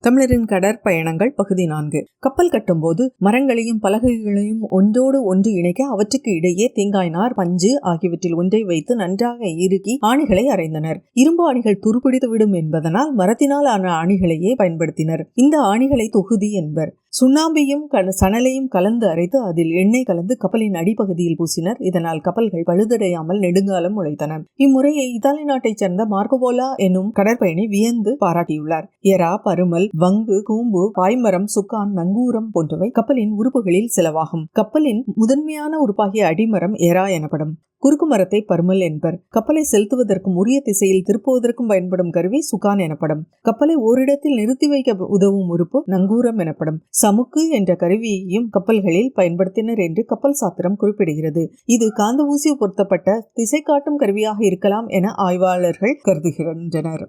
தமிழரின் கடற்பயணங்கள் பகுதி 4. கப்பல் கட்டும்போது மரங்களையும் பலகைகளையும் ஒன்றோடு ஒன்று இணைக்க அவற்றுக்கு இடையே தேங்காய் நார், பஞ்சு ஆகியவற்றில் ஒன்றை வைத்து நன்றாக இறுக்கி ஆணிகளை அறைந்தனர். இரும்பு ஆணிகள் துருப்பிடித்துவிடும் என்பதனால் மரத்தினால் ஆன ஆணிகளையே பயன்படுத்தினர். இந்த ஆணிகளை தொகுதி என்பர். சுண்ணாம்பையும் சணலையும் கலந்து அரைத்து அதில் எண்ணெய் கலந்து கப்பலின் அடிப்பகுதியில் பூசினர். இதனால் கப்பல்கள் பழுதடையாமல் நெடுங்காலம் உழைத்தன. இம்முறையை இத்தாலி நாட்டைச் சேர்ந்த மார்க்கோபோலோ என்னும் கடற்பயணி வியந்து பாராட்டியுள்ளார். எறா, பருமல், வங்கு, கூம்பு, பாய்மரம், சுக்கான், நங்கூரம் போன்றவை கப்பலின் உறுப்புகளில் சிலவாகும். கப்பலின் முதன்மையான உறுப்பாகிய அடிமரம் எறா எனப்படும். குறுக்கு மரத்தை பருமல் என்பர். கப்பலை செலுத்துவதற்கும் உரிய திசையில் திருப்புவதற்கும் பயன்படும் கருவி சுக்கான் எனப்படும். கப்பலை ஓரிடத்தில் நிறுத்தி வைக்க உதவும் உறுப்பு நங்கூரம் எனப்படும். சமுக்கு என்ற கருவியையும் கப்பல்களில் பயன்படுத்தினர் என்று கப்பல் சாத்திரம் குறிப்பிடுகிறது. இது காந்த ஊசி பொருத்தப்பட்ட திசை காட்டும் கருவியாக இருக்கலாம் என ஆய்வாளர்கள் கருதுகின்றனர்.